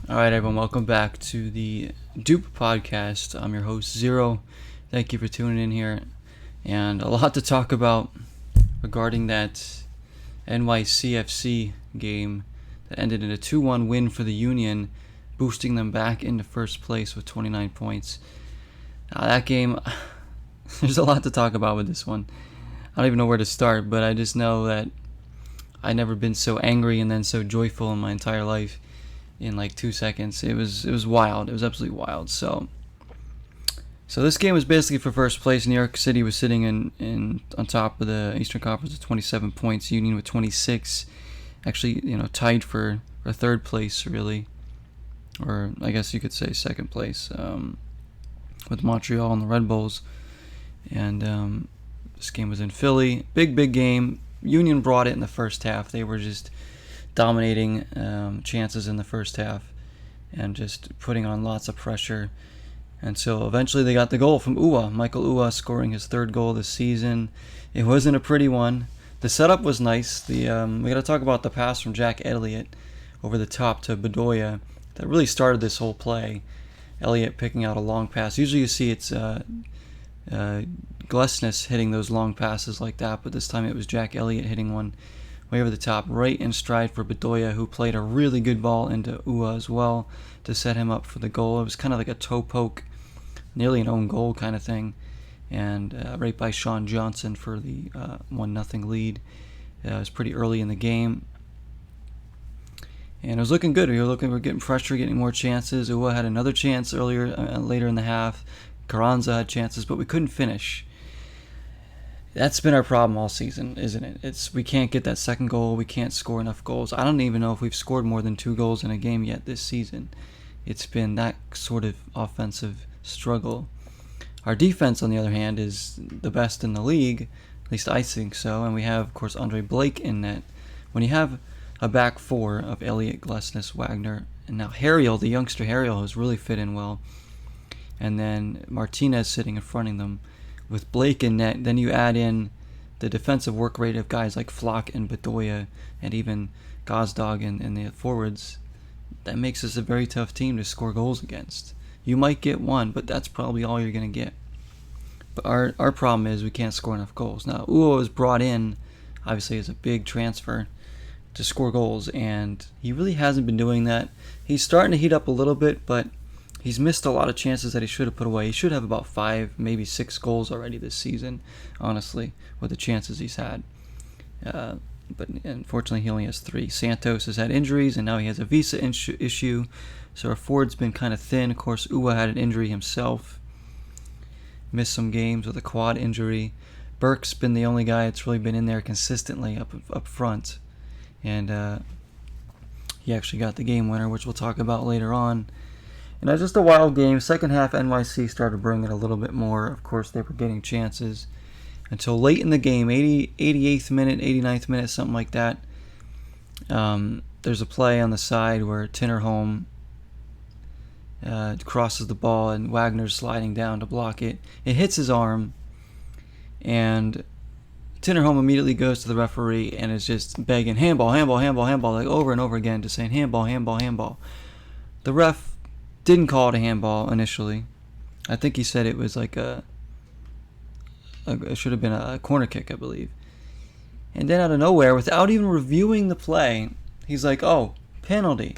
All right, everyone, welcome back to the Doop podcast. I'm your host, Zero. Thank you for tuning in here. And a lot to talk about regarding that Nycfc game that ended in a 2-1 win for the Union, boosting them back into first place with 29 points. That game, there's a lot to talk about with this one. I don't even know where to start, but I just know that I've never been so angry and then so joyful in my entire life in like 2 seconds. It was wild. It was absolutely wild. So this game was basically for first place. New York City was sitting in on top of the Eastern Conference with 27 points. Union with 26. Actually, tied for third place, really, or I guess you could say second place, with Montreal and the Red Bulls. And this game was in Philly. Big game. Union brought it in the first half. They were just dominating chances in the first half and just putting on lots of pressure. And so eventually they got the goal from Uwa. Michael Uwa scoring his third goal this season. It wasn't a pretty one. The setup was nice. We got to talk about the pass from Jack Elliott over the top to Bedoya that really started this whole play. Elliott picking out a long pass. Usually you see it's Glesnes hitting those long passes like that, but this time it was Jack Elliott hitting one way over the top, right in stride for Bedoya, who played a really good ball into Uwa as well to set him up for the goal. It was kind of like a toe poke, nearly an own goal kind of thing, and right by Sean Johnson for the 1-0 lead. It was pretty early in the game, and it was looking good. We were getting pressure, getting more chances. Uwa had another chance later in the half. Carranza had chances, but we couldn't finish. That's been our problem all season, isn't it? We can't get that second goal. We can't score enough goals. I don't even know if we've scored more than 2 goals in a game yet this season. It's been that sort of offensive struggle. Our defense, on the other hand, is the best in the league. At least I think so. And we have, of course, Andre Blake in net. When you have a back four of Elliott, Glesnes, Wagner, and now Harriel, the youngster Harriel, who's really fit in well, and then Martinez sitting in front of them, with Blake in net, then you add in the defensive work rate of guys like Flock and Bedoya and even Gazdag and the forwards. That makes us a very tough team to score goals against. You might get one, but that's probably all you're going to get. But our problem is we can't score enough goals. Now, Uwa was brought in, obviously, as a big transfer to score goals, and he really hasn't been doing that. He's starting to heat up a little bit, but he's missed a lot of chances that he should have put away. He should have about 5, maybe 6 goals already this season, honestly, with the chances he's had. But unfortunately, he only has 3. Santos has had injuries, and now he has a visa issue. So our forward's been kind of thin. Of course, Uwa had an injury himself. Missed some games with a quad injury. Burke's been the only guy that's really been in there consistently up front. And he actually got the game winner, which we'll talk about later on. And it was just a wild game. Second half, NYC started bringing it a little bit more. Of course, they were getting chances until late in the game, 88th minute, 89th minute, something like that. There's a play on the side where Tinnerholm crosses the ball and Wagner's sliding down to block it. It hits his arm, and Tinnerholm immediately goes to the referee and is just begging, handball, handball, handball, handball, like over and over again, just saying handball, handball, handball. The ref didn't call it a handball initially. I think he said it was like it should have been a corner kick, I believe. And then out of nowhere, without even reviewing the play, he's like, oh, penalty.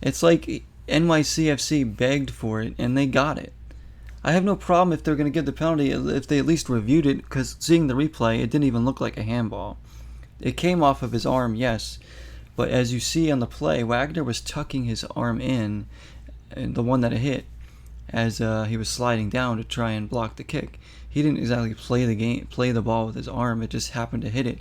It's like NYCFC begged for it, and they got it. I have no problem if they're going to give the penalty if they at least reviewed it, because seeing the replay, it didn't even look like a handball. It came off of his arm, yes, but as you see on the play, Wagner was tucking his arm in, and the one that it hit, as he was sliding down to try and block the kick. He didn't exactly play the ball with his arm. It just happened to hit it.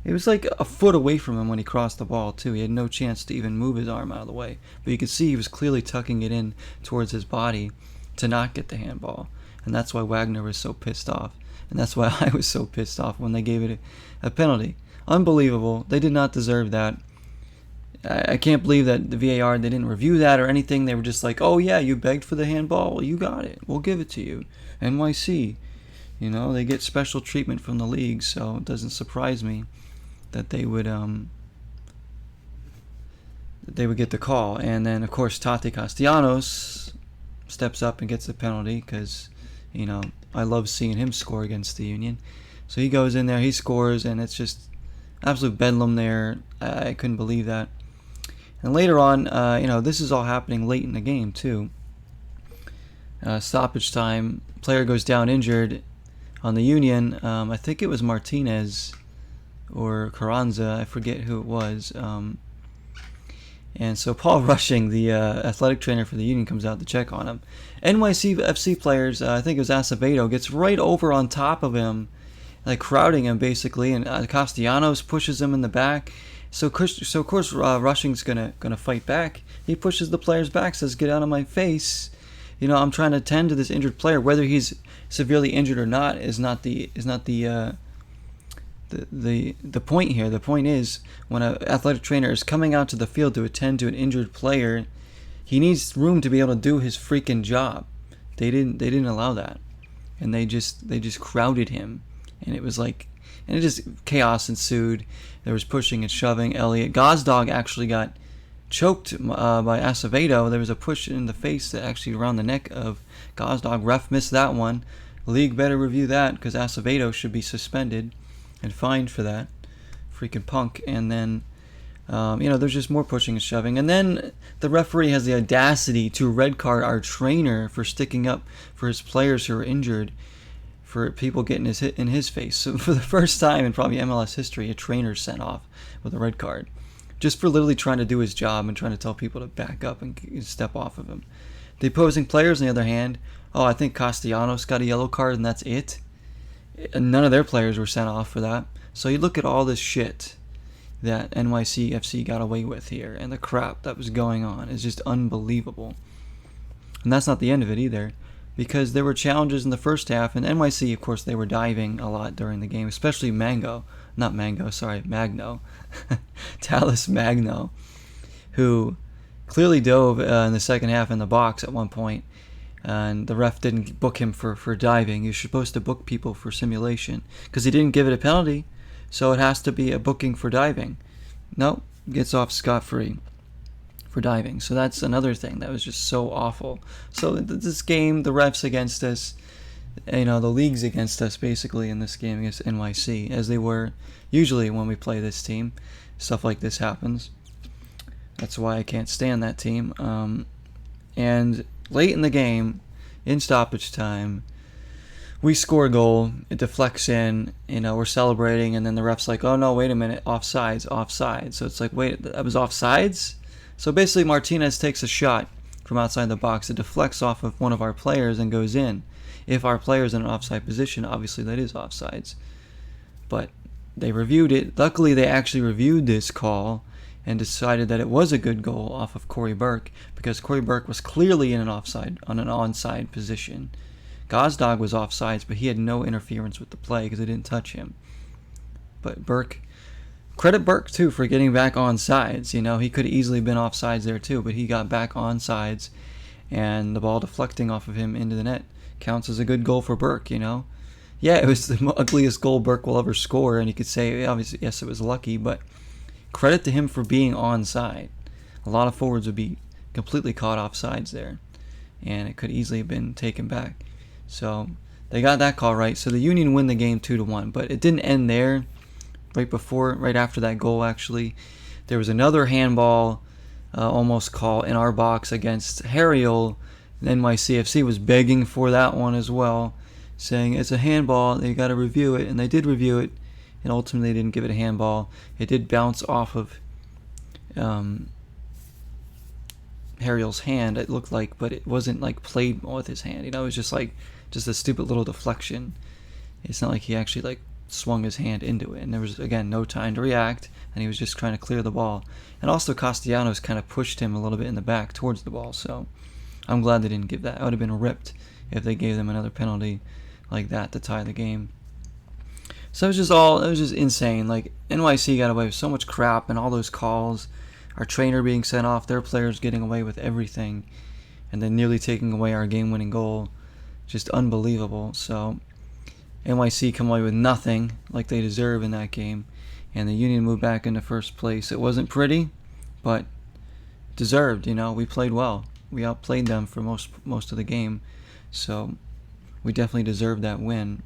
It was like a foot away from him when he crossed the ball too. He had no chance to even move his arm out of the way. But you could see he was clearly tucking it in towards his body to not get the handball. And that's why Wagner was so pissed off. And that's why I was so pissed off when they gave it a penalty. Unbelievable. They did not deserve that. I can't believe that the VAR, they didn't review that or anything. They were just like, oh yeah, you begged for the handball. Well, you got it. We'll give it to you. NYC. They get special treatment from the league, so it doesn't surprise me that they would they would get the call. And then, of course, Tate Castellanos steps up and gets the penalty because, you know, I love seeing him score against the Union. So he goes in there, he scores, and it's just absolute bedlam there. I couldn't believe that. And later on, this is all happening late in the game, too. Stoppage time, player goes down injured on the Union. I think it was Martinez or Carranza, I forget who it was. And so Paul Rushing, the athletic trainer for the Union, comes out to check on him. NYCFC players, I think it was Acevedo, gets right over on top of him, like crowding him basically, and Castellanos pushes him in the back. So of course Rushing's gonna fight back. He pushes the players back, says, "Get out of my face." I'm trying to tend to this injured player. Whether he's severely injured or not is not the point here. The point is, when an athletic trainer is coming out to the field to attend to an injured player, he needs room to be able to do his freaking job. They didn't allow that, and they just crowded him, and it was like, and it just chaos ensued. There was pushing and shoving. Gazdag actually got choked by Acevedo. There was a push in the face that actually around the neck of Gazdag. Ref missed that one. The league better review that, because Acevedo should be suspended and fined for that. Freaking punk. And then, there's just more pushing and shoving. And then the referee has the audacity to red card our trainer for sticking up for his players who are injured, for people getting hit in his face. So for the first time in probably MLS history, a trainer's sent off with a red card, just for literally trying to do his job and trying to tell people to back up and step off of him. The opposing players, on the other hand, I think Castellanos got a yellow card and that's it. None of their players were sent off for that. So you look at all this shit that NYCFC got away with here, and the crap that was going on is just unbelievable. And that's not the end of it either, because there were challenges in the first half, and NYC, of course, they were diving a lot during the game, especially Magno. Tallis Magno, who clearly dove in the second half in the box at one point, and the ref didn't book him for diving. You're supposed to book people for simulation, because he didn't give it a penalty, so it has to be a booking for diving. No, gets off scot-free for diving. So that's another thing that was just so awful. So this game, the refs against us, the league's against us basically in this game against NYC, as they were usually when we play this team. Stuff like this happens. That's why I can't stand that team. And late in the game, in stoppage time, we score a goal. It deflects in. We're celebrating, and then the ref's like, "Oh no, wait a minute, offsides." So it's like, wait, that was offsides? So basically, Martinez takes a shot from outside the box. It deflects off of one of our players and goes in. If our player's in an offside position, obviously that is offsides. But they reviewed it. Luckily, they actually reviewed this call and decided that it was a good goal off of Corey Burke, because Corey Burke was clearly in an onside position. Gazdag was offsides, but he had no interference with the play because it didn't touch him. But credit Burke too for getting back on sides. He could have easily been offsides there too, but he got back on sides, and the ball deflecting off of him into the net counts as a good goal for Burke. Yeah, it was the ugliest goal Burke will ever score, and you could say, obviously, yes, it was lucky, but credit to him for being onside. A lot of forwards would be completely caught off sides there, and it could easily have been taken back. So they got that call right. So the Union win the game 2-1, but it didn't end there. Right after that goal, actually, there was another handball almost call in our box against Harriel. NYCFC was begging for that one as well, saying it's a handball, they got to review it, and they did review it, and ultimately they didn't give it a handball. It did bounce off of Harriel's hand, it looked like, but it wasn't like played with his hand. It was just a stupid little deflection. It's not like he actually swung his hand into it, and there was, again, no time to react, and he was just trying to clear the ball. And also Castellanos kind of pushed him a little bit in the back towards the ball, so I'm glad they didn't give that. I would have been ripped if they gave them another penalty like that to tie the game. So it was just insane. NYC got away with so much crap, and all those calls, our trainer being sent off, their players getting away with everything, and then nearly taking away our game-winning goal. Just unbelievable. So NYC come away with nothing like they deserve in that game, and the Union moved back into first place. It wasn't pretty, but deserved. We played well. We outplayed them for most of the game, so we definitely deserved that win.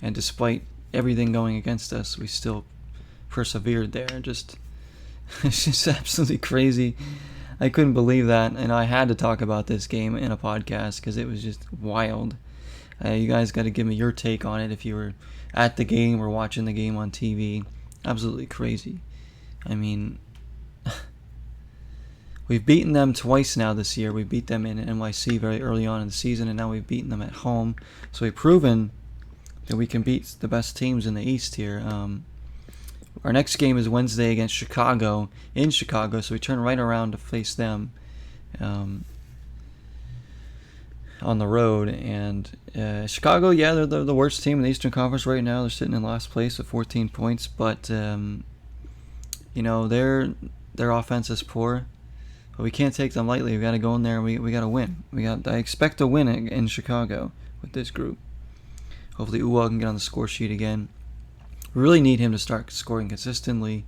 And despite everything going against us, we still persevered there. It's just absolutely crazy. I couldn't believe that, and I had to talk about this game in a podcast because it was just wild. You guys got to give me your take on it if you were at the game or watching the game on TV. Absolutely crazy. I mean, we've beaten them twice now this year. We beat them in NYC very early on in the season, and now we've beaten them at home. So we've proven that we can beat the best teams in the East here. Our next game is Wednesday against Chicago, in Chicago, so we turn right around to face them on the road. And Chicago, yeah, they're the worst team in the Eastern Conference right now. They're sitting in last place with 14 points, but their offense is poor. But we can't take them lightly. We got to go in there and we got to win. I expect to win in Chicago with this group. Hopefully Uwa can get on the score sheet again. We really need him to start scoring consistently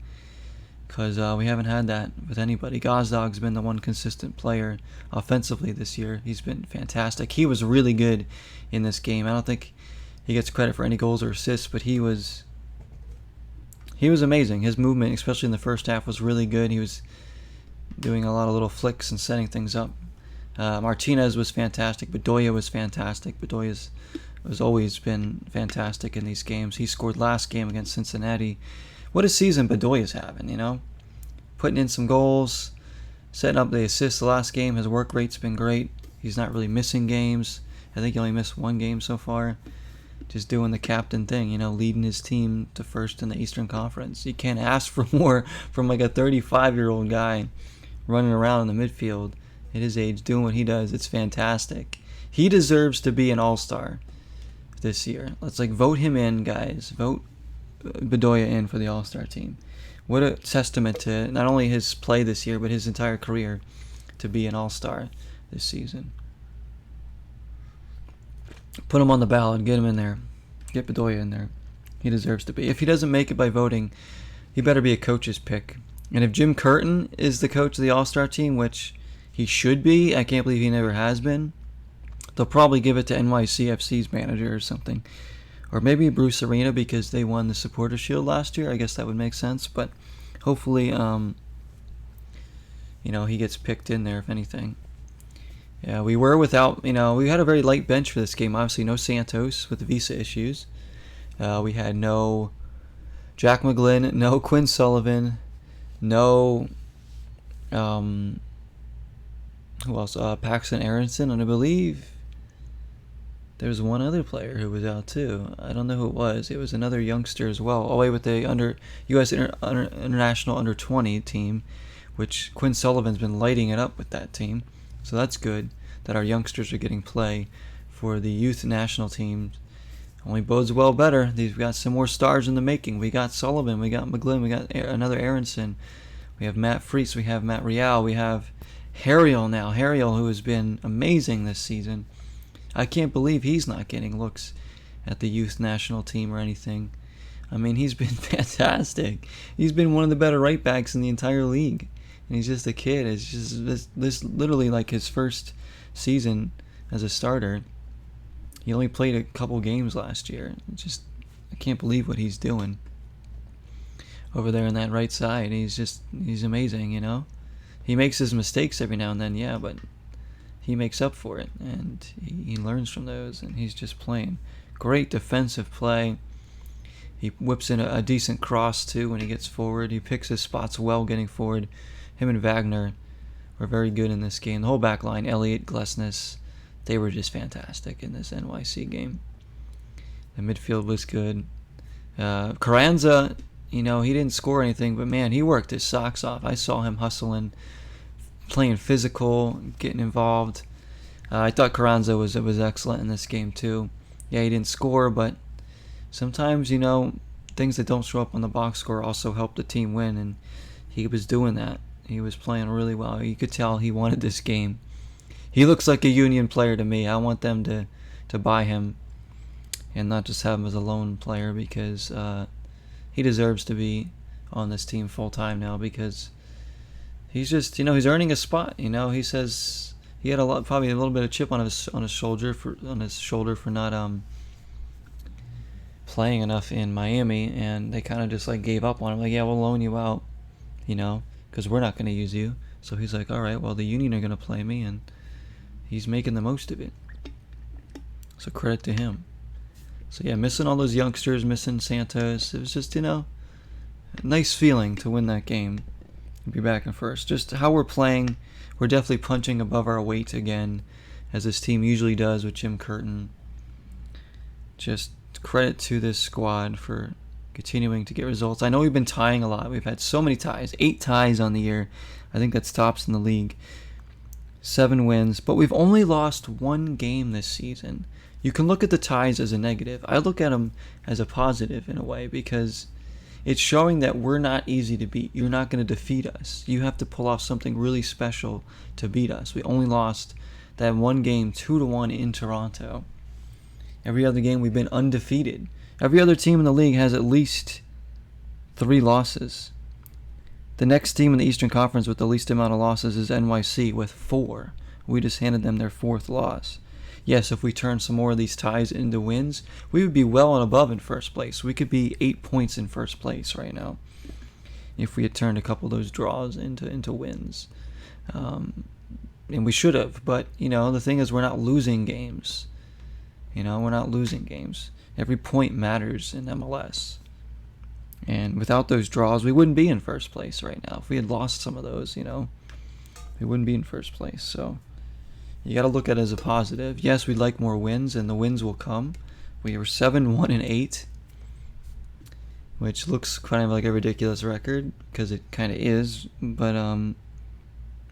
because we haven't had that with anybody. Gozdog's been the one consistent player offensively this year. He's been fantastic. He was really good in this game. I don't think he gets credit for any goals or assists, but he was amazing. His movement, especially in the first half, was really good. He was doing a lot of little flicks and setting things up. Martinez was fantastic. Bedoya was fantastic. Bedoya's has always been fantastic in these games. He scored last game against Cincinnati. What a season Bedoya's having, Putting in some goals, setting up the assists the last game. His work rate's been great. He's not really missing games. I think he only missed one game so far. Just doing the captain thing, leading his team to first in the Eastern Conference. You can't ask for more from like a 35-year-old guy running around in the midfield at his age doing what he does. It's fantastic. He deserves to be an all-star this year. Let's vote him in, guys. Vote Bedoya in for the All-Star team. What a testament to not only his play this year, but his entire career to be an All-Star this season. Put him on the ballot. Get him in there. Get Bedoya in there. He deserves to be. If he doesn't make it by voting, he better be a coach's pick. And if Jim Curtin is the coach of the All-Star team, which he should be, I can't believe he never has been, they'll probably give it to Nycfc's manager or something. Or maybe Bruce Arena because they won the Supporter Shield last year. I guess that would make sense. But hopefully, he gets picked in there, if anything. Yeah, we were without, we had a very light bench for this game. Obviously, no Santos with the visa issues. We had no Jack McGlynn, no Quinn Sullivan, no, who else? Paxton Aronson, and I believe there was one other player who was out too. I don't know who it was. It was another youngster as well. Away with the U.S. International Under-20 team, which Quinn Sullivan's been lighting it up with that team. So that's good that our youngsters are getting play for the youth national team. Only bodes well better. We've got some more stars in the making. We got Sullivan, we got McGlynn, we got another Aronson. We have Matt Freese, we have Matt Real, we have Harriel now. Harriel, who has been amazing this season. I can't believe he's not getting looks at the youth national team or anything. I mean, he's been fantastic. He's been one of the better right backs in the entire league. And he's just a kid. It's just this literally like his first season as a starter. He only played a couple games last year. I can't believe what he's doing over there on that right side. He's amazing, He makes his mistakes every now and then, yeah, but he makes up for it, and he learns from those, and he's just playing great defensive play. He whips in a decent cross, too, when he gets forward. He picks his spots well getting forward. Him and Wagner were very good in this game. The whole back line, Elliott, Glesnes, they were just fantastic in this NYC game. The midfield was good. Carranza, he didn't score anything, but, man, he worked his socks off. I saw him hustling, playing physical, getting involved. I thought Carranza was excellent in this game too. Yeah, he didn't score, but sometimes, things that don't show up on the box score also help the team win, and he was doing that. He was playing really well. You could tell he wanted this game. He looks like a Union player to me. I want them to buy him and not just have him as a lone player because he deserves to be on this team full time now because he's just, he's earning a spot. He says he had probably a little bit of chip on his shoulder for not playing enough in Miami, and they kind of just like gave up on him. Like, yeah, we'll loan you out, because we're not going to use you. So he's like, all right, well, the Union are going to play me, and he's making the most of it. So credit to him. So yeah, missing all those youngsters, missing Santos. It was just, a nice feeling to win that game and be back in first. Just how we're playing, we're definitely punching above our weight again, as this team usually does with Jim Curtin. Just credit to this squad for continuing to get results. I know we've been tying a lot. We've had so many ties, 8 ties on the year. I think that's tops in the league. 7 wins, but we've only lost 1 game this season. You can look at the ties as a negative. I look at them as a positive in a way, because it's showing that we're not easy to beat. You're not going to defeat us. You have to pull off something really special to beat us. We only lost that 1 game 2-1 in Toronto. Every other game we've been undefeated. Every other team in the league has at least 3 losses. The next team in the Eastern Conference with the least amount of losses is NYC with 4. We just handed them their 4th loss. Yes, if we turn some more of these ties into wins, we would be well and above in first place. We could be 8 points in first place right now if we had turned a couple of those draws into wins. And we should have, but, the thing is we're not losing games. We're not losing games. Every point matters in MLS. And without those draws, we wouldn't be in first place right now. If we had lost some of those, we wouldn't be in first place. So you got to look at it as a positive. Yes, we'd like more wins, and the wins will come. We were 7-1-8, which looks kind of like a ridiculous record, because it kind of is. But,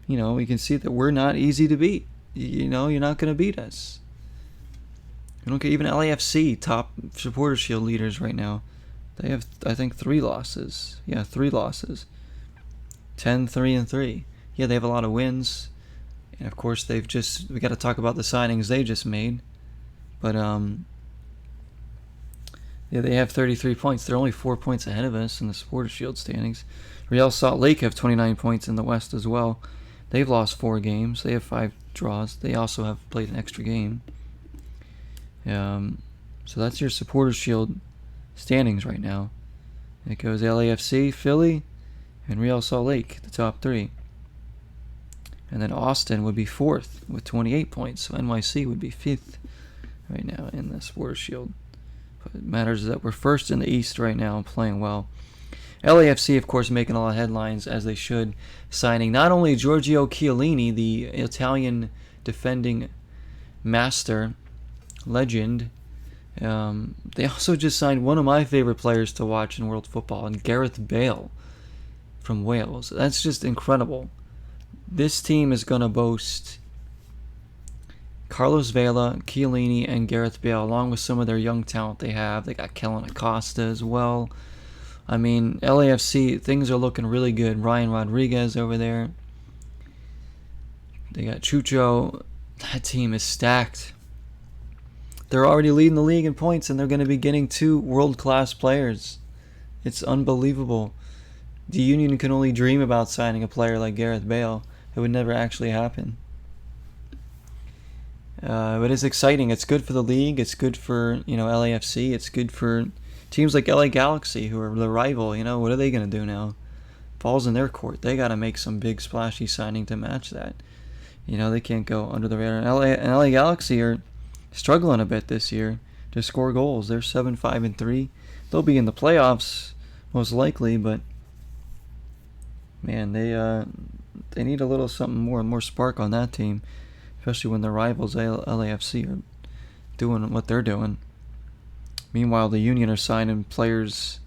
we can see that we're not easy to beat. You're not going to beat us. You don't get even LAFC, top supporter shield leaders right now. They have, I think, 3 losses. Yeah, 3 losses. 10-3-3. Yeah, they have a lot of wins. And of course, we got to talk about the signings they just made. But, yeah, they have 33 points. They're only 4 points ahead of us in the supporter shield standings. Real Salt Lake have 29 points in the West as well. They've lost 4 games. They have 5 draws. They also have played an extra game. So that's your supporter shield standings right now. It goes LAFC, Philly, and Real Salt Lake, the top 3. And then Austin would be 4th with 28 points. So NYC would be 5th right now in the supporter shield. But it matters that we're first in the East right now and playing well. LAFC, of course, making a lot of headlines, as they should, signing not only Giorgio Chiellini, the Italian defending master, legend. They also just signed one of my favorite players to watch in world football, and Gareth Bale from Wales. That's just incredible. This team is going to boast Carlos Vela, Chiellini, and Gareth Bale, along with some of their young talent they have. They got Kellen Acosta as well. I mean, LAFC, things are looking really good. Ryan Rodriguez over there. They got Chucho. That team is stacked. They're already leading the league in points, and they're going to be getting 2 world-class players. It's unbelievable. The Union can only dream about signing a player like Gareth Bale. It would never actually happen. But it's exciting. It's good for the league. It's good for, LAFC. It's good for teams like LA Galaxy, who are the rival. What are they going to do now? Falls in their court. They got to make some big splashy signing to match that. They can't go under the radar. And LA Galaxy are struggling a bit this year to score goals. They're 7-5-3. They'll be in the playoffs most likely, but man, they need a little something more spark on that team, especially when their rivals LAFC are doing what they're doing. Meanwhile, the Union are signing players,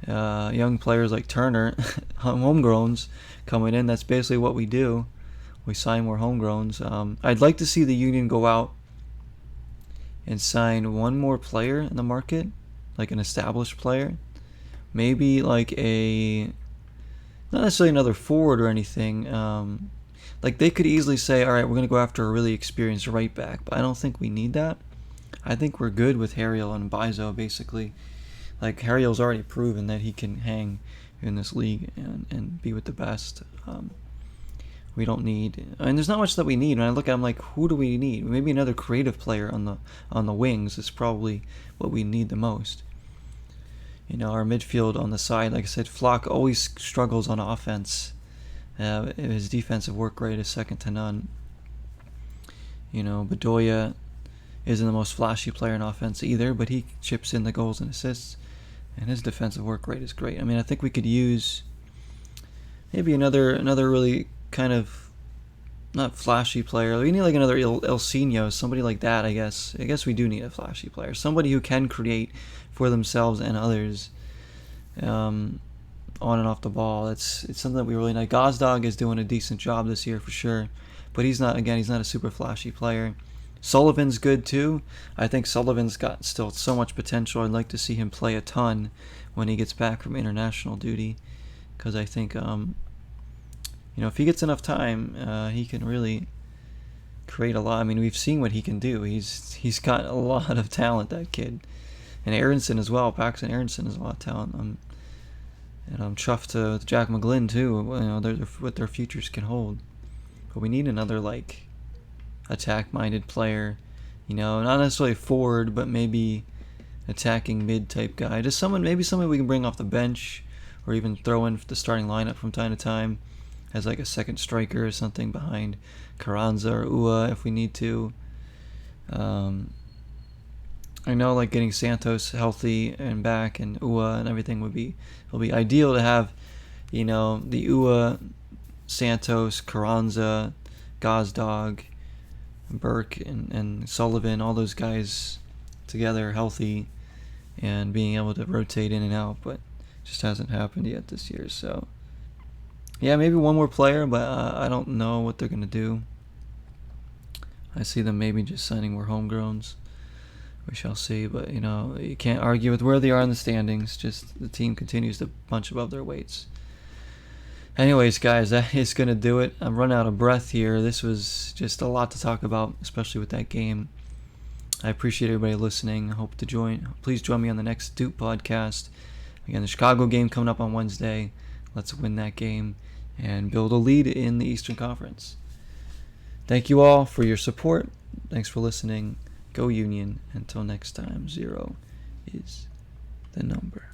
young players like Turner, homegrowns coming in. That's basically what we do. We sign more homegrowns. I'd like to see the Union go out and sign one more player in the market, like an established player. Maybe like not necessarily another forward or anything. Like they could easily say, all right, we're going to go after a really experienced right back, but I don't think we need that. I think we're good with Harriel and Bizo, basically. Like, Harriel's already proven that he can hang in this league and be with the best. We don't need, and there's not much that we need. When I look at it, I'm like, who do we need? Maybe another creative player on the wings is probably what we need the most. Our midfield on the side, like I said, Flock always struggles on offense. His defensive work rate is second to none. Bedoya isn't the most flashy player in offense either, but he chips in the goals and assists, and his defensive work rate is great. I think we could use maybe another really kind of not flashy player. We need like another Ilsinho, somebody like that. I guess we do need a flashy player, somebody who can create for themselves and others, on and off the ball. It's something that we really need. Gazdag is doing a decent job this year for sure, but he's not a super flashy player. Sullivan's good too. I think Sullivan's got still so much potential. I'd like to see him play a ton when he gets back from international duty, because I think if he gets enough time, he can really create a lot. We've seen what he can do. He's got a lot of talent, that kid. And Aronson as well. Paxton Aronson has a lot of talent. And I'm chuffed to Jack McGlynn too. What their futures can hold. But we need another attack-minded player. Not necessarily forward, but maybe attacking mid-type guy. Just maybe someone we can bring off the bench, or even throw in the starting lineup from time to time as a second striker or something behind Carranza or Ua if we need to. I know getting Santos healthy and back and Ua and everything will be ideal to have, the Ua, Santos, Carranza, Gazdag, Burke and Sullivan, all those guys together healthy and being able to rotate in and out, but it just hasn't happened yet this year. So yeah, maybe one more player, but I don't know what they're going to do. I see them maybe just signing more homegrowns. We shall see, but you can't argue with where they are in the standings. Just the team continues to punch above their weights. Anyways, guys, that is going to do it. I'm running out of breath here. This was just a lot to talk about, especially with that game. I appreciate everybody listening. I hope to join. Please join me on the next Doop podcast. Again, the Chicago game coming up on Wednesday. Let's win that game and build a lead in the Eastern Conference. Thank you all for your support. Thanks for listening. Go Union. Until next time, 0 is the number.